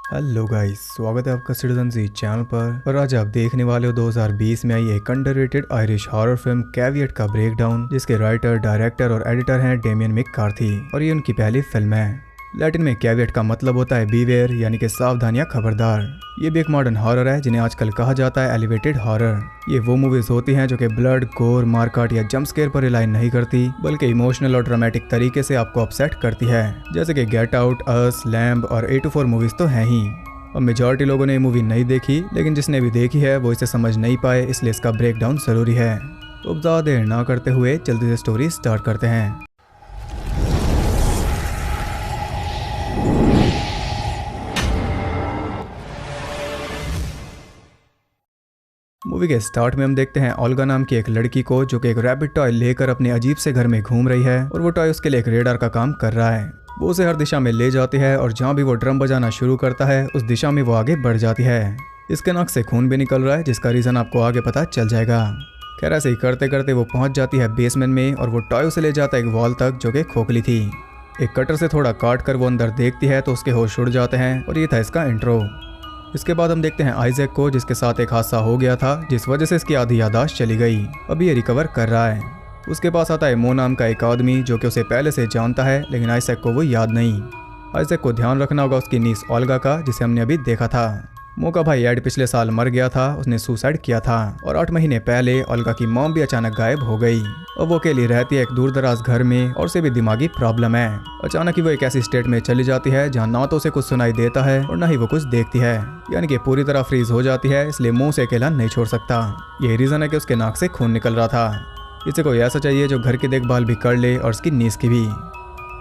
Hello guys, स्वागत है आपका सिटीजन जी चैनल पर। और आज आप देखने वाले हो 2020 में आई एक underrated Irish horror film caveat का ब्रेकडाउन, जिसके राइटर, डायरेक्टर और एडिटर हैं डेमियन मैककार्थी और ये उनकी पहली फिल्म है। लैटिन में कैवियट का मतलब होता है बीवेयर, यानी कि सावधान या खबरदार। ये भी एक मॉडर्न हॉरर है जिन्हें आजकल कहा जाता है एलिवेटेड हॉरर। ये वो मूवीज होती हैं जो कि ब्लड, गोर, मारकाट या जंप स्केयर पर रिलाई नहीं करती, बल्कि इमोशनल और ड्रामेटिक तरीके से आपको अपसेट करती है, जैसे कि गेट आउट, अस, लैम्ब और A24 मूवीज तो हैं ही। अब मेजॉरिटी लोगों ने ये मूवी नहीं देखी, लेकिन जिसने भी देखी है वो इसे समझ नहीं पाए, इसलिए इसका ब्रेकडाउन जरूरी है। तो अब ज़्यादा देर ना करते हुए जल्दी से स्टोरी स्टार्ट करते हैं। मूवी के स्टार्ट में हम देखते हैं ओल्गा नाम की एक लड़की को, जो कि एक रैबिट टॉय लेकर अपने अजीब से घर में घूम रही है और वो टॉय उसके लिए एक रेडार का काम कर रहा है। वो उसे हर दिशा में ले जाती है और जहाँ भी वो ड्रम बजाना शुरू करता है उस दिशा में वो आगे बढ़ जाती है। इसके नाक से खून भी निकल रहा है, जिसका रीज़न आपको आगे पता चल जाएगा। खैर, ऐसे ही करते करते वो पहुंच जाती है बेसमेंट में और वो टॉय उसे ले जाता है एक वॉल तक, जो कि खोखली थी। एक कटर से थोड़ा काट कर वो अंदर देखती है तो उसके होश उड़ जाते हैं और ये था इसका इंट्रो। इसके बाद हम देखते हैं आइजैक को, जिसके साथ एक हादसा हो गया था जिस वजह से इसकी आधी याददाश्त चली गई। अभी ये रिकवर कर रहा है। उसके पास आता है मो नाम का एक आदमी, जो कि उसे पहले से जानता है, लेकिन आइजैक को वो याद नहीं। आइजैक को ध्यान रखना होगा उसकी नीस ओल्गा का, जिसे हमने अभी देखा था। मो का भाई एड पिछले साल मर गया था, उसने सुसाइड किया था और 8 महीने पहले ओल्गा की मॉम भी अचानक गायब हो गई। अब वो अकेली रहती है एक दूर दराज घर में और उसे भी दिमागी प्रॉब्लम है। अचानक ही वो एक ऐसी स्टेट में चली जाती है जहाँ ना तो उसे कुछ सुनाई देता है और ना ही वो कुछ देखती है, यानी कि पूरी तरह फ्रीज हो जाती है। इसलिए मुंह से अकेला नहीं छोड़ सकता। यही रीजन है कि उसके नाक से खून निकल रहा था। इसे कोई ऐसा चाहिए जो घर की देखभाल भी कर ले और उसकी नीस की भी।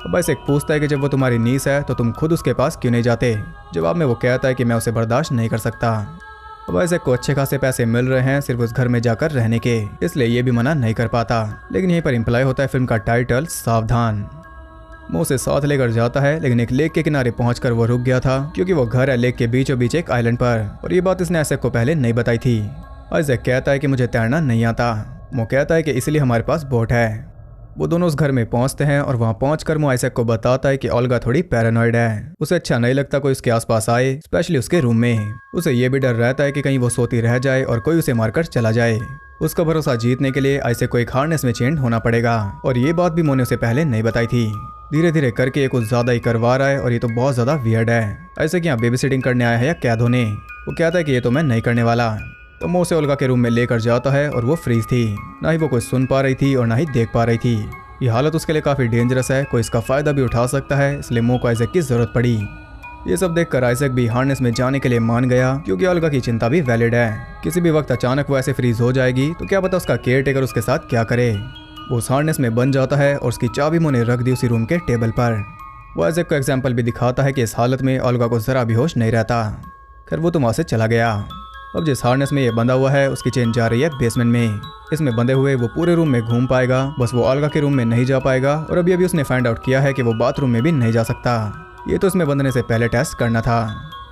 अब आइजैक पूछता है कि जब वो तुम्हारी नीस है तो तुम खुद उसके पास क्यों नहीं जाते। जवाब में वो कहता है कि मैं उसे बर्दाश्त नहीं कर सकता। अब आइजैक को अच्छे खासे पैसे मिल रहे हैं सिर्फ उस घर में जाकर रहने के, इसलिए ये भी मना नहीं कर पाता। लेकिन यहीं पर इम्प्लाई होता है फिल्म का टाइटल सावधान। वो उसे साथ लेकर जाता है, लेकिन एक लेक के किनारे पहुंचकर वो रुक गया था, क्योंकि वो घर है लेक के बीचों बीच एक आइलैंड पर, और ये बात इसने आइजैक को पहले नहीं बताई थी। आइजैक कहता है कि मुझे तैरना नहीं आता। वो कहता है कि इसलिए हमारे पास बोट है। वो दोनों उस घर में पहुंचते हैं और वहां पहुंचकर वो आइजैक को बताता है कि ओल्गा थोड़ी पैरानॉइड है। उसे अच्छा नहीं लगता कोई उसके आसपास आए, स्पेशली उसके रूम में। उसे ये भी डर रहता है कि कहीं वो सोती रह जाए और कोई उसे मारकर चला जाए। उसका भरोसा जीतने के लिए आइजैक को एक हार्नेस में चेंड होना पड़ेगा, और ये बात भी मो ने उसे पहले नहीं बताई थी। धीरे धीरे करके ये कुछ ज्यादा ही करवा रहा है और ये तो बहुत ज्यादा वियर्ड है। आइजैक यहाँ बेबी सिटिंग करने आया है या कैद होने? वो कहता है कि ये तो मैं नहीं करने वाला। तो मो उसे ओल्गा के रूम में लेकर जाता है और वो फ्रीज थी। ना ही वो कुछ सुन पा रही थी और ना ही देख पा रही थी। ये हालत उसके लिए काफी डेंजरस है, कोई इसका फायदा भी उठा सकता है, इसलिए मो को आइजैक की जरूरत पड़ी। ये सब देखकर आइजैक भी हार्नेस में जाने के लिए मान गया, क्योंकि ओल्गा की चिंता भी वैलिड है। किसी भी वक्त अचानक वो ऐसे फ्रीज हो जाएगी तो क्या पता उसका केयर टेकर उसके साथ क्या करे। वो उस हार्नेस में बन जाता है और उसकी चाबी मो ने रख दी उसी रूम के टेबल पर। वो आइजैक को एग्जाम्पल भी दिखाता है कि इस हालत में ओल्गा को जरा भी होश नहीं रहता। खैर, वो तो वहां से चला गया। अब जिस हार्नेस में ये बंधा हुआ है उसकी चेन जा रही है बेसमेंट में। इसमें बंधे हुए वो पूरे रूम में घूम पाएगा, बस वो ओल्गा के रूम में नहीं जा पाएगा। और अभी उसने फाइंड आउट किया है कि वो बाथरूम में भी नहीं जा सकता। ये तो इसमें बंधने से पहले टेस्ट करना था।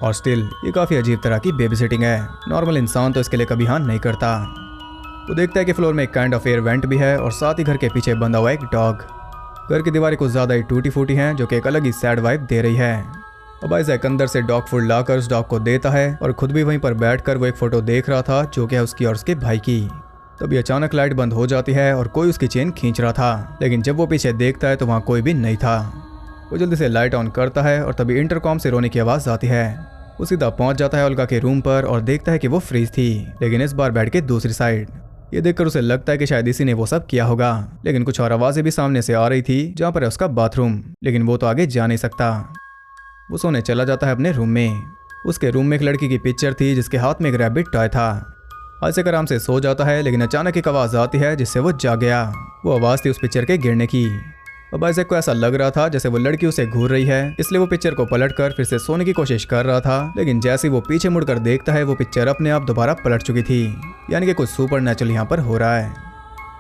और स्टिल ये काफी अजीब तरह की बेबी सिटिंग है। नॉर्मल इंसान तो इसके लिए कभी हाँ नहीं करता। वो देखता है कि फ्लोर में एक काइंड ऑफ एयर वेंट भी है और साथ ही घर के पीछे बंधा हुआ एक डॉग। घर की दीवारें कुछ ज्यादा ही टूटी फूटी हैं, जो कि एक अलग ही सैड वाइब दे रही है। अब आइजैक अंदर से डॉग फूड लाकर उस डॉग को देता है और खुद भी वहीं पर बैठकर वो एक फोटो देख रहा था, जो कि है उसकी और उसके भाई की। तभी अचानक लाइट बंद हो जाती है और कोई उसकी चेन खींच रहा था, लेकिन जब वो पीछे देखता है तो वहाँ कोई भी नहीं था। वो जल्दी से लाइट ऑन करता है और तभी इंटरकॉम से रोने की आवाज़ आती है। वो सीधा पहुंच जाता है ओल्गा के रूम पर और देखता है कि वो फ्रीज थी, लेकिन इस बार बैठ के दूसरी साइड। ये देखकर उसे लगता है कि शायद इसी ने वो सब किया होगा, लेकिन कुछ और आवाज़ें भी सामने से आ रही थी, जहाँ पर है उसका बाथरूम, लेकिन वो तो आगे जा नहीं सकता। वो सोने चला जाता है अपने रूम में। उसके रूम में एक लड़की की पिक्चर थी जिसके हाथ में एक रैबिट टॉय था। आइजैक आराम से सो जाता है, लेकिन अचानक एक आवाज़ आती है जिससे वो जाग गया। वो आवाज़ थी उस पिक्चर के गिरने की। अब आइजैक को ऐसा लग रहा था जैसे वो लड़की उसे घूर रही है, इसलिए वो पिक्चर को पलटकर फिर से सोने की कोशिश कर रहा था। लेकिन जैसे वो पीछे मुड़कर देखता है वो पिक्चर अपने आप दोबारा पलट चुकी थी, यानी कि कुछ सुपर नेचुरल यहाँ पर हो रहा है।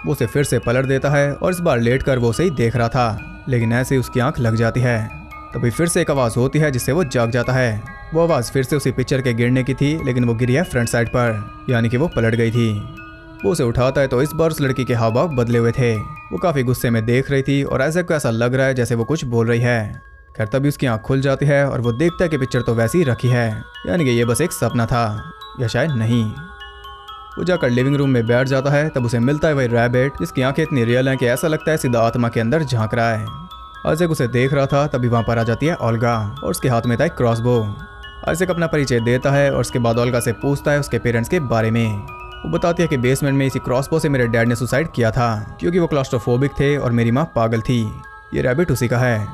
वो उसे फिर से पलट देता है और इस बार लेट कर वो उसे ही देख रहा था, लेकिन ऐसे ही उसकी आंख लग जाती है। तभी फिर से एक आवाज़ होती है जिससे वो जाग जाता है। वो आवाज़ फिर से उसी पिक्चर के गिरने की थी, लेकिन वो गिरी है फ्रंट साइड पर, यानी कि वो पलट गई थी। वो उसे उठाता है तो इस बार उस लड़की के हाव भाव बदले हुए थे। वो काफ़ी गुस्से में देख रही थी और आइजैक को ऐसा लग रहा है जैसे वो कुछ बोल रही है। खैर तभी उसकी आंख खुल जाती है और वो देखता है कि पिक्चर तो वैसी ही रखी है, यानी कि ये बस एक सपना था या शायद नहीं। वो जाकर लिविंग रूम में बैठ जाता है, तब उसे मिलता है वही रैबिट जिसकी आंखें इतनी रियल हैं कि ऐसा लगता है सीधा आत्मा के अंदर झांक रहा है। आइजैक उसे देख रहा था, तभी वहां पर आ जाती है ओल्गा और उसके हाथ में था एक क्रॉसबो। आइजैक अपना परिचय देता है और उसके बाद ओल्गा से पूछता है उसके पेरेंट्स के बारे में। वो बताती है कि बेसमेंट में इसी क्रॉसबो से मेरे डैड ने सुसाइड किया था क्योंकि वो क्लॉस्ट्रोफोबिक थे और मेरी माँ पागल थी। ये रैबिट उसी का है।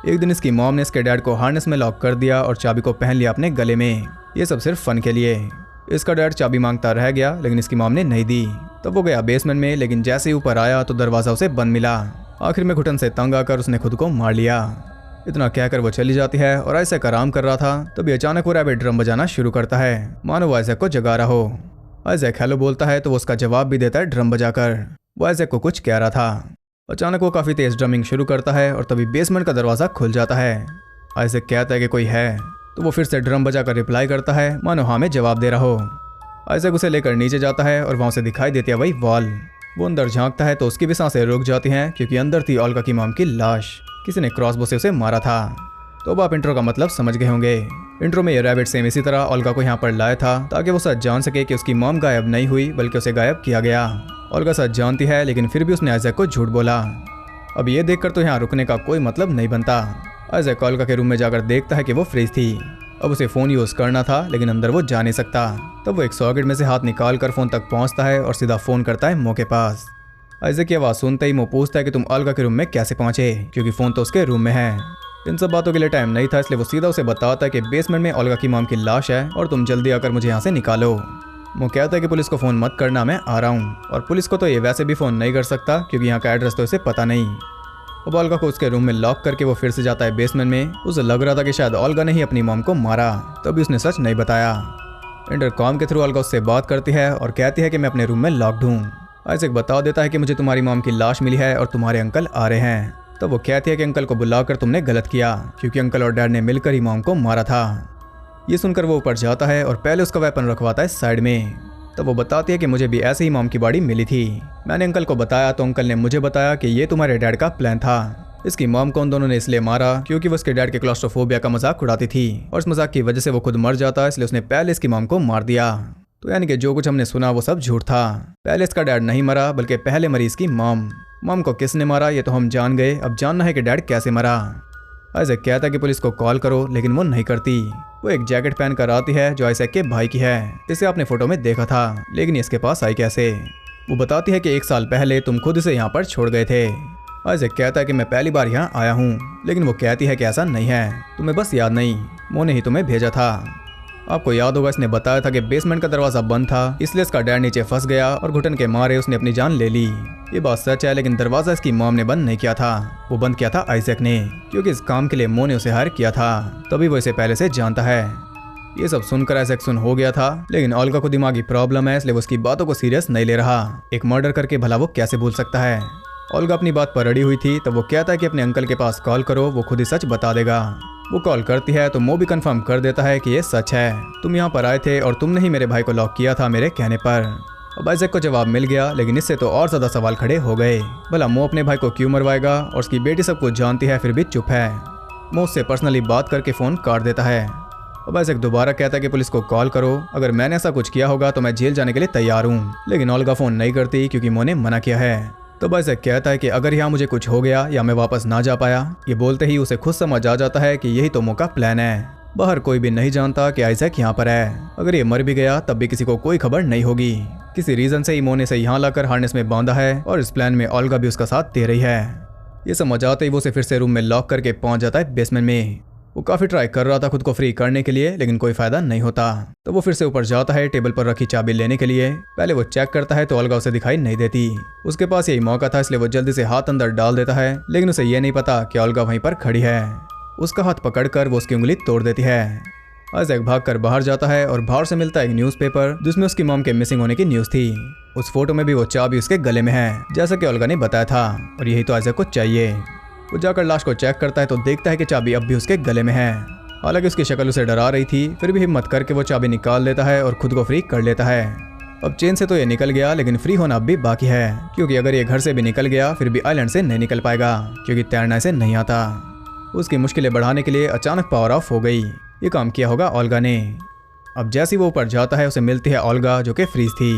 एक दिन इसकी मॉम ने इसके डैड को हार्नेस में लॉक कर दिया और चाबी को पहन लिया अपने गले में, ये सब सिर्फ फन के लिए। इसका डैड चाबी मांगता रह गया लेकिन इसकी मॉम ने नहीं दी। तब वो गया बेसमेंट में, लेकिन जैसे ही ऊपर आया तो दरवाजा उसे बंद मिला। आखिर में घुटन से तंग आकर उसने खुद को मार लिया। इतना कहकर वो चली जाती है और आइजैक आराम कर रहा था, तभी अचानक वो रैबिट ड्रम बजाना शुरू करता है, मानो वो आइजैक को जगा रहा हो। आइजैक हेलो बोलता है तो वो उसका जवाब भी देता है ड्रम बजाकर। वो आइजैक को कुछ कह रहा था। अचानक वो काफी तेज ड्रमिंग शुरू करता है और तभी बेसमेंट का दरवाजा खुल जाता है। आइजैक कहता है कि कोई है, तो वो फिर से ड्रम बजाकर रिप्लाई करता है, मानो हाँ में जवाब दे रहा हो। आइजैक उसे लेकर नीचे जाता है और वहां से दिखाई देती है वही वॉल। वो अंदर झांकता है तो उसकी भी सांसें रुक जाती हैं क्योंकि अंदर थी ओल्गा की मॉम की लाश। किसी ने क्रॉसबो से उसे मारा था। तो अब आप इंट्रो का मतलब समझ गए होंगे। इंट्रो में ये रैबिट सेम इसी तरह ओल्गा को यहाँ पर लाया था ताकि वो सच जान सके कि उसकी मॉम गायब नहीं हुई बल्कि उसे गायब किया गया। ओल्गा सच जानती है लेकिन फिर भी उसने आइजैक को झूठ बोला। अब ये देखकर तो यहाँ रुकने का कोई मतलब नहीं बनता। आइजैक ओल्गा के रूम में जाकर देखता है कि वो फ्रिज थी। अब उसे फोन यूज करना था लेकिन अंदर वो जा नहीं सकता। तब वो एक सॉकेट में से हाथ निकाल कर फोन तक पहुंचता है और सीधा फोन करता है मो के पास। आइजैक की आवाज सुनते ही मो पूछता है कि तुम ओल्गा के रूम में कैसे पहुंचे, क्योंकि फोन तो उसके रूम में है। इन सब बातों के लिए टाइम नहीं था, इसलिए वो सीधा उसे बताता है कि बेसमेंट में ओल्गा की मॉम की लाश है और तुम जल्दी आकर मुझे यहाँ से निकालो। वो कहता है कि पुलिस को फोन मत करना, मैं आ रहा हूँ। और पुलिस को तो ये वैसे भी फोन नहीं कर सकता क्योंकि यहाँ का एड्रेस तो इसे पता नहीं। अब ओल्गा को उसके रूम में लॉक करके वो फिर से जाता है बेसमेंट में। उसे लग रहा था कि शायद ओल्गा ने ही अपनी मॉम को मारा, तभी उसने सच नहीं बताया। इंटरकॉम के थ्रू ओल्गा उससे बात करती है और कहती है कि मैं अपने रूम में लॉक्ड हूँ। आइजैक बता देता है कि मुझे तुम्हारी मॉम की लाश मिली है और तुम्हारे अंकल आ रहे हैं। तब वो कहती है कि अंकल को बुलाकर तुमने गलत किया क्योंकि अंकल और डैड ने मिलकर ही मॉम को मारा था। ये सुनकर वो ऊपर जाता है और पहले उसका वेपन रखवाता है साइड में। तब वो बताती है कि मुझे भी ऐसे ही मॉम की बॉडी मिली थी। मैंने अंकल को बताया तो अंकल ने मुझे बताया कि ये तुम्हारे डैड का प्लान था। इसकी मॉम को उन दोनों ने इसलिए मारा क्योंकि वो उसके डैड के क्लॉस्ट्रोफोबिया का मजाक उड़ाती थी और इस मजाक की वजह से वो खुद मर जाता, इसलिए उसने पहले इसकी मॉम को मार दिया। तो यानी कि जो कुछ हमने सुना वो सब झूठ था। पहले इसका डैड नहीं मरा बल्कि पहले मरी इसकी मॉम। मॉम को किसने मारा ये तो हम जान गए, अब जानना है कि डैड कैसे मरा। आइजैक कहता है कि पुलिस को कॉल करो लेकिन वो नहीं करती। वो एक जैकेट पहन कर आती है जो आइजैक के भाई की है। इसे आपने फोटो में देखा था लेकिन इसके पास आई कैसे। वो बताती है कि 1 साल पहले तुम खुद इसे यहाँ पर छोड़ गए थे। आइजैक कहता है कि मैं पहली बार यहाँ आया हूँ, लेकिन वो कहती है कि ऐसा नहीं है, तुम्हें बस याद नहीं, मो ने ही तुम्हें भेजा था। आपको याद होगा इसने बताया था कि बेसमेंट का दरवाजा बंद था, इसलिए इसका डैड नीचे फंस गया और घुटन के मारे उसने अपनी जान ले ली। ये बात सच है लेकिन दरवाजा इसकी मॉम ने बंद नहीं किया था, वो बंद किया था आइजैक ने, क्योंकि इस काम के लिए मो ने उसे हायर किया था, तभी वो इसे पहले से जानता है। ये सब सुनकर आइजैक सुन हो गया था, लेकिन ओल्गा को दिमागी प्रॉब्लम है इसलिए वो उसकी बातों को सीरियस नहीं ले रहा। एक मर्डर करके भला वो कैसे भूल सकता है। ओल्गा अपनी बात पर अड़ी हुई थी, तब वो कहता है कि अपने अंकल के पास कॉल करो, वो खुद ही सच बता देगा। वो कॉल करती है तो मो भी कंफर्म कर देता है कि ये सच है, तुम यहाँ पर आए थे और तुमने ही मेरे भाई को लॉक किया था मेरे कहने पर। अब आइजैक को जवाब मिल गया, लेकिन इससे तो और ज्यादा सवाल खड़े हो गए। भला मो अपने भाई को क्यों मरवाएगा और उसकी बेटी सब कुछ जानती है फिर भी चुप है। मो उससे पर्सनली बात करके फोन काट देता है। अब आइजैक दोबारा कहता है कि पुलिस को कॉल करो, अगर मैंने ऐसा कुछ किया होगा तो मैं जेल जाने के लिए तैयार हूँ, लेकिन ओल्गा फोन नहीं करती क्योंकि मो ने मना किया है। तो आइजैक कहता है कि अगर यहाँ मुझे कुछ हो गया या मैं वापस ना जा पाया, ये बोलते ही उसे खुद समझ आ जाता है कि यही तो मो का प्लान है। बाहर कोई भी नहीं जानता कि आइजैक यहाँ पर है। अगर ये मर भी गया तब भी किसी को कोई खबर नहीं होगी। किसी रीजन से ही मो ने इसे यहाँ लाकर हार्नेस में बांधा है और इस प्लान में ओल्गा भी उसका साथ दे रही है। ये समझ आते ही वो उसे फिर से रूम में लॉक करके पहुंच जाता है बेसमेंट में। वो काफी ट्राई कर रहा था खुद को फ्री करने के लिए, लेकिन कोई फायदा नहीं होता। तो वो फिर से ऊपर जाता है टेबल पर रखी चाबी लेने के लिए। पहले वो चेक करता है तो ओल्गा उसे दिखाई नहीं देती। उसके पास यही मौका था इसलिए वो जल्दी से हाथ अंदर डाल देता है, लेकिन उसे ये नहीं पता कि ओल्गा वहीं पर खड़ी है। उसका हाथ पकड़कर वो उसकी उंगली तोड़ देती है। आइजैक भागकर बाहर जाता है और बाहर से मिलता है एक न्यूज़पेपर जिसमें उसकी मॉम के मिसिंग होने की न्यूज़ थी। उस फोटो में भी वो चाबी उसके गले में है, जैसा कि ओल्गा ने बताया था, और यही तो आइजैक को चाहिए। वो जाकर लाश को चेक करता है तो देखता है कि चाबी अब भी उसके गले में है। हालांकि उसकी शक्ल उसे डरा रही थी, फिर भी हिम्मत करके वो चाबी निकाल लेता है और खुद को फ्री कर लेता है। अब चेन से तो ये निकल गया, लेकिन फ्री होना अब भी बाकी है, क्योंकि अगर ये घर से भी निकल गया फिर भी आइलैंड से नहीं निकल पाएगा, क्योंकि तैरना इसे नहीं आता। उसकी मुश्किलें बढ़ाने के लिए अचानक पावर ऑफ हो गई। ये काम किया होगा ओल्गा ने। अब जैसे ही वो ऊपर जाता है उसे मिलती है ओल्गा जो कि फ्रीज थी।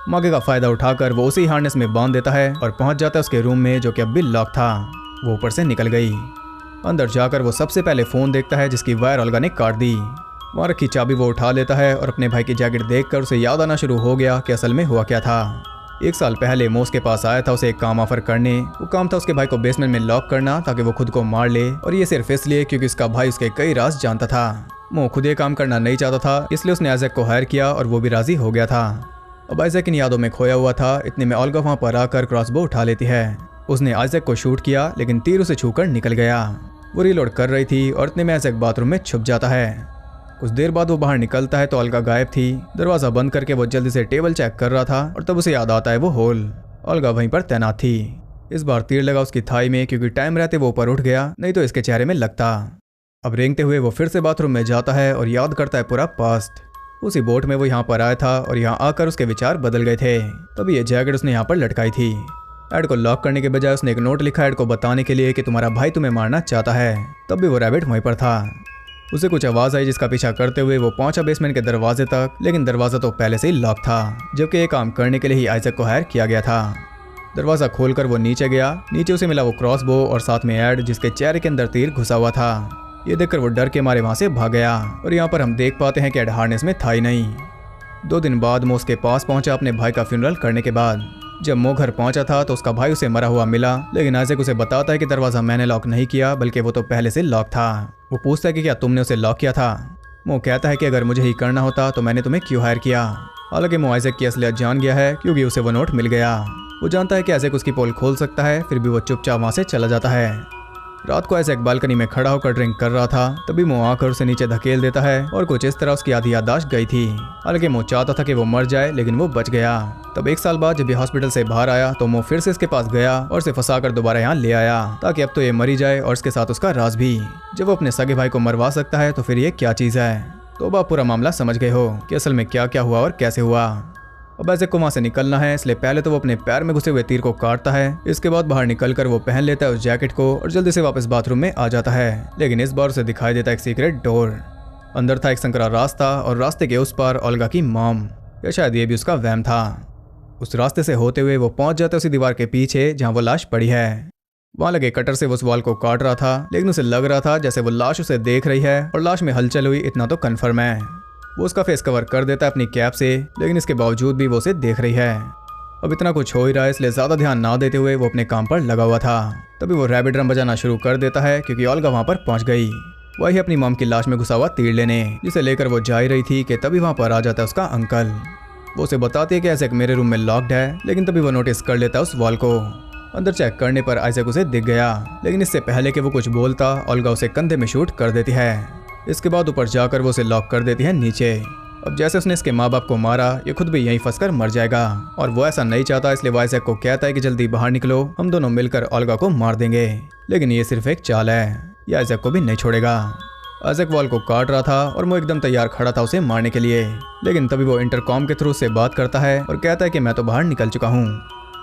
मौके का फायदा उठाकर वो उसी हार्नेस में बांध देता है और पहुंच जाता है उसके रूम में जो कि अब भी लॉक था। वो ऊपर से निकल गई। अंदर जाकर वो सबसे पहले फोन देखता है जिसकी वायर ओल्गा ने काट दी। वहाँ रखी चाबी वो उठा लेता है और अपने भाई की जैकेट देखकर उसे याद आना शुरू हो गया कि असल में हुआ क्या था। 1 साल पहले मो उसके पास आया था उसे एक काम ऑफर करने। वो काम था उसके भाई को बेसमेंट में लॉक करना ताकि वो खुद को मार ले, और ये सिर्फ इसलिए क्योंकि उसका भाई उसके कई राज जानता था। मो खुद ये काम करना नहीं चाहता था, इसलिए उसने आइजैक को हायर किया और वो भी राजी हो गया था। अब आइजैक इन यादों में खोया हुआ था। इतने में ओल्गा वहाँ पर आकर क्रॉसबो उठा लेती है। उसने आइजैक को शूट किया लेकिन तीर उसे छूकर निकल गया। वो रिलोड कर रही थी और इतने में आइजैक बाथरूम में छुप जाता है। कुछ देर बाद वो बाहर निकलता है तो ओल्गा गायब थी। दरवाजा बंद करके वो जल्दी से टेबल चेक कर रहा था और तब उसे याद आता है वो होल। ओल्गा वहीं पर तैनात थी। इस बार तीर लगा उसकी थाई में, क्योंकि टाइम रहते वो ऊपर उठ गया, नहीं तो इसके चेहरे में लगता। अब रेंगते हुए वो फिर से बाथरूम में जाता है और याद करता है पूरा पास्ट। उसी बोट में वो यहाँ पर आया था और यहाँ आकर उसके विचार बदल गए थे। तभी ये जैकेट उसने यहाँ पर लटकाई थी। एड को लॉक करने के बजाय उसने एक नोट लिखा एड को बताने के लिए कि तुम्हारा भाई तुम्हें मारना चाहता है। तब भी वो रैबिट वहीं पर था। उसे कुछ आवाज आई जिसका पीछा करते हुए वो पहुंचा बेसमेंट के दरवाजे तक, लेकिन दरवाजा तो पहले से ही लॉक था, जबकि ये काम करने के लिए ही आइजैक को हायर किया गया था। दरवाजा खोलकर वो नीचे गया। नीचे उसे मिला वो क्रॉसबो और साथ में एड जिसके चेहरे के अंदर तीर घुसा हुआ था। ये देखकर वो डर के मारे वहां से भाग गया और यहाँ पर हम देख पाते हैं कि एड हार्नेस में था ही नहीं। 2 दिन बाद मो उसके पास पहुंचा अपने भाई का फ्यूनरल करने के बाद। जब मो घर पहुंचा था तो उसका भाई उसे मरा हुआ मिला, लेकिन आइजैक उसे बताता है कि दरवाजा मैंने लॉक नहीं किया बल्कि वो तो पहले से लॉक था। वो पूछता है कि क्या तुमने उसे लॉक किया था। मो कहता है कि अगर मुझे ही करना होता तो मैंने तुम्हें क्यों हायर किया। हालांकि मो आइजैक की असलियत जान गया है क्योंकि उसे वो नोट मिल गया। वो जानता है कि आइजैक उसकी पोल खोल सकता है, फिर भी वो चुपचाप वहां से चला जाता है। रात को आइजैक बालकनी में खड़ा होकर ड्रिंक कर रहा था, तभी मो आकर उसे नीचे धकेल देता है और कुछ इस तरह उसकी आधी याददाश्त गई थी। हालांकि मो चाहता था कि वो मर जाए, लेकिन वो बच गया। तब 1 साल बाद जब ये हॉस्पिटल से बाहर आया तो मो फिर से इसके पास गया और उसे फंसाकर दोबारा यहाँ ले आया ताकि अब तो ये मरी जाए और इसके साथ उसका राज भी। जब वो अपने सगे भाई को मरवा सकता है तो फिर ये क्या चीज है। तो अब आप पूरा मामला समझ गए हो कि असल में क्या क्या हुआ और कैसे हुआ। अब आइजैक को वहाँ से निकलना है, इसलिए पहले तो वो अपने पैर में घुसे हुए तीर को काटता है। इसके बाद बाहर निकलकर वो पहन लेता है उस जैकेट को और जल्दी से वापस बाथरूम में आ जाता है। लेकिन इस बार उसे दिखाई देता है एक सीक्रेट डोर। अंदर था एक संकरा रास्ता और रास्ते के उस पार ओल्गा की मॉम, या शायद ये भी उसका वहम था। उस रास्ते से होते हुए वो पहुंच जाता है उसी दीवार के पीछे जहाँ वो लाश पड़ी है। वहाँ लगे कटर से वो उस वॉल को काट रहा था, लेकिन उसे लग रहा था जैसे वो लाश उसे देख रही है और लाश में हलचल हुई इतना तो कन्फर्म है। वो उसका फेस कवर कर देता है अपनी कैप से, लेकिन इसके बावजूद भी वो उसे देख रही है। अब इतना कुछ हो ही रहा है, इसलिए ज्यादा ध्यान ना देते हुए वो अपने काम पर लगा हुआ था। तभी वो रैबिट ड्रम बजाना शुरू कर देता है क्योंकि ओल्गा वहां पर पहुंच गई। वही अपनी मॉम की लाश में घुसा हुआ तीर लेने, जिसे लेकर वो जा रही थी कि तभी वहां पर आ जाता है उसका अंकल। वो उसे बताती है कि आइजैक मेरे रूम में लॉक्ड है, लेकिन तभी वो नोटिस कर लेता है उस वॉल को। अंदर चेक करने पर आइजैक उसे दिख गया, लेकिन इससे पहले कि वो कुछ बोलता ओल्गा उसे कंधे में शूट कर देती है। इसके बाद ऊपर जाकर वो उसे लॉक कर देती है नीचे। अब जैसे उसने इसके माँ बाप को मारा, ये खुद भी यहीं फंसकर मर जाएगा और वो ऐसा नहीं चाहता, इसलिए वो आइजैक को कहता है कि जल्दी बाहर निकलो, हम दोनों मिलकर ओल्गा को मार देंगे। लेकिन ये सिर्फ एक चाल है, ये आइजैक को भी नहीं छोड़ेगा। आइजैक वॉल को काट रहा था और वो एकदम तैयार खड़ा था उसे मारने के लिए, लेकिन तभी वो इंटरकॉम के थ्रू से बात करता है और कहता है कि मैं तो बाहर निकल चुका हूँ।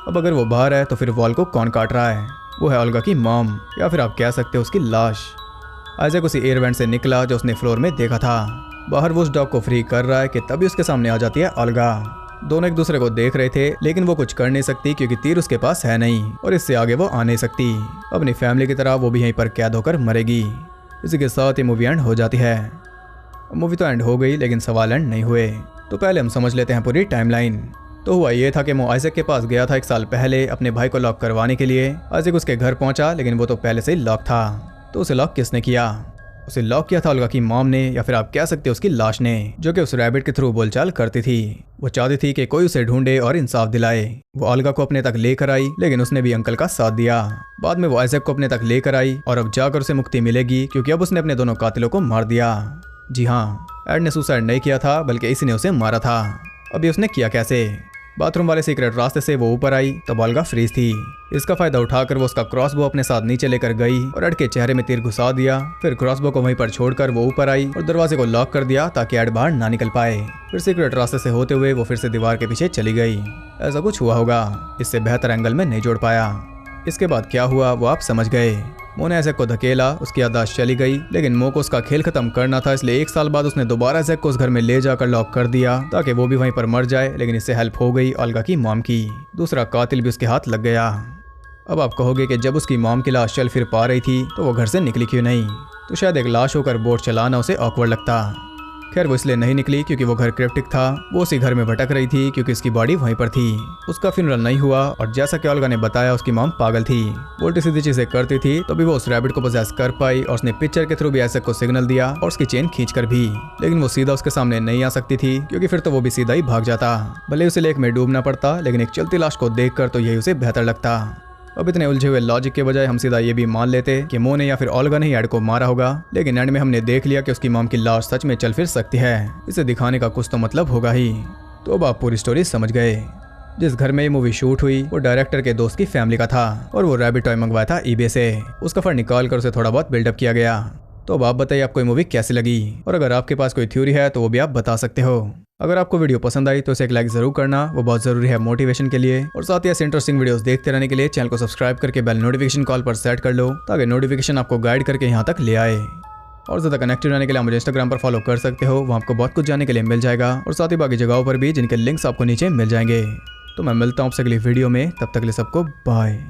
अब अगर वो बाहर है तो फिर वॉल को कौन काट रहा है। वो है ओल्गा की मॉम, या फिर आप कह सकते हो उसकी लाश। आइजैक उसी एयर वेंट से निकला जो उसने फ्लोर में देखा था। बाहर वो उस डॉग को फ्री कर रहा है कि तभी उसके सामने आ जाती है ओल्गा। दोनों एक दूसरे को देख रहे थे, लेकिन वो कुछ कर नहीं सकती क्योंकि तीर उसके पास है नहीं और इससे आगे वो आ नहीं सकती। अपनी फैमिली की तरह वो भी यहीं पर कैद होकर मरेगी। इसी के साथ ही मूवी एंड हो जाती है। मूवी तो एंड हो गई, लेकिन सवाल एंड नहीं हुए। तो पहले हम समझ लेते हैं पूरी टाइमलाइन। तो हुआ ये था कि मो आइजैक के पास गया था 1 साल पहले अपने भाई को लॉक करवाने के लिए। आइजैक उसके घर पहुंचा, लेकिन वो तो पहले से ही लॉक था। तो उसे लॉक किसने किया? उसे लॉक किया था ओल्गा की मॉम ने, या फिर आप कह सकते हो उसकी लाश ने, जो कि उस रैबिट के थ्रू बोलचाल करती थी। वो चाहती थी कि कोई उसे ढूंढे और इंसाफ दिलाए। वो ओल्गा को अपने तक लेकर आई, लेकिन उसने भी अंकल का साथ दिया। बाद में वो आइजैक को अपने तक लेकर आई और अब जाकर उसे मुक्ति मिलेगी क्योंकि अब उसने अपने दोनों कातिलों को मार दिया। जी हाँ, एड ने सुसाइड नहीं किया था, बल्कि इसी ने उसे मारा था। अभी उसने किया कैसे? बाथरूम वाले सीक्रेट रास्ते से वो ऊपर आई तब ओल्गा फ्रीज थी। इसका फायदा उठाकर वो उसका क्रॉसबो अपने साथ नीचे लेकर गई और एड के चेहरे में तीर घुसा दिया। फिर क्रॉसबो को वहीं पर छोड़कर वो ऊपर आई और दरवाजे को लॉक कर दिया ताकि एड बाहर ना निकल पाए। फिर सीक्रेट रास्ते से होते हुए वो फिर से दीवार के पीछे चली गई। ऐसा कुछ हुआ होगा, इससे बेहतर एंगल में नहीं जोड़ पाया। इसके बाद क्या हुआ वो आप समझ गए। मो ने ऐसेक को धकेला, उसकी याददाश्त चली गई, लेकिन मो को उसका खेल खत्म करना था, इसलिए 1 साल बाद उसने दोबारा ऐसेक को उस घर में ले जाकर लॉक कर दिया ताकि वो भी वहीं पर मर जाए। लेकिन इससे हेल्प हो गई ओल्गा की मॉम की। दूसरा कातिल भी उसके हाथ लग गया। अब आप कहोगे कि जब उसकी मॉम की लाश चल फिर पा रही थी तो वो घर से निकली क्यों नहीं? तो शायद एक लाश होकर बोट चलाना उसे ऑकवर्ड लगता। खैर वो इसलिए नहीं निकली क्योंकि वो घर क्रिप्टिक था। वो उसी घर में भटक रही थी क्योंकि उसकी बॉडी वहीं पर थी। उसका फ्यूनरल नहीं हुआ और जैसा कि ओल्गा ने बताया उसकी मॉम पागल थी। वो उल्टी सीधी चीजें करती थी तभी वो उस रैबिट को पोजेस कर पाई और उसने पिक्चर के थ्रू भी ऐसेक को सिग्नल दिया और उसकी चेन खींचकर भी। लेकिन वो सीधा उसके सामने नहीं आ सकती थी क्योंकि फिर तो वो भी सीधा ही भाग जाता। भले उसे लेक में डूबना पड़ता, लेकिन एक चलती लाश को देखकर तो यही उसे बेहतर लगता। अब इतने उलझे हुए लॉजिक के बजाय हम सीधा ये भी मान लेते कि मो ने या फिर ओल्गा ने ही एड को मारा होगा। लेकिन एंड में हमने देख लिया कि उसकी मॉम की लाश सच में चल फिर सकती है। इसे दिखाने का कुछ तो मतलब होगा ही। तो अब आप पूरी स्टोरी समझ गए। जिस घर में ये मूवी शूट हुई वो डायरेक्टर के दोस्त की फैमिली का था और वो रैबिट टॉय मंगवाया था ईबे से। उसका फंड निकाल कर उसे थोड़ा बहुत बिल्डअप किया गया। तो अब आप बताइए आपको ये मूवी कैसी लगी, और अगर आपके पास कोई थ्योरी है तो वो भी आप बता सकते हो। अगर आपको वीडियो पसंद आई तो इसे एक लाइक जरूर करना, वो बहुत जरूरी है मोटिवेशन के लिए। और साथ ही ऐसे इंटरेस्टिंग वीडियोस देखते रहने के लिए चैनल को सब्सक्राइब करके बेल नोटिफिकेशन कॉल पर सेट कर लो ताकि नोटिफिकेशन आपको गाइड करके यहाँ तक ले आए। और ज़्यादा कनेक्टेड रहने के लिए आप मुझे इंस्टाग्राम पर फॉलो कर सकते हो, वहाँ आपको बहुत कुछ जानने के लिए मिल जाएगा। और साथ ही बाकी जगहों पर भी जिनके लिंक्स आपको नीचे मिल जाएंगे। तो मैं मिलता हूँ आपसे अगली वीडियो में, तब तक के लिए सबको बाय।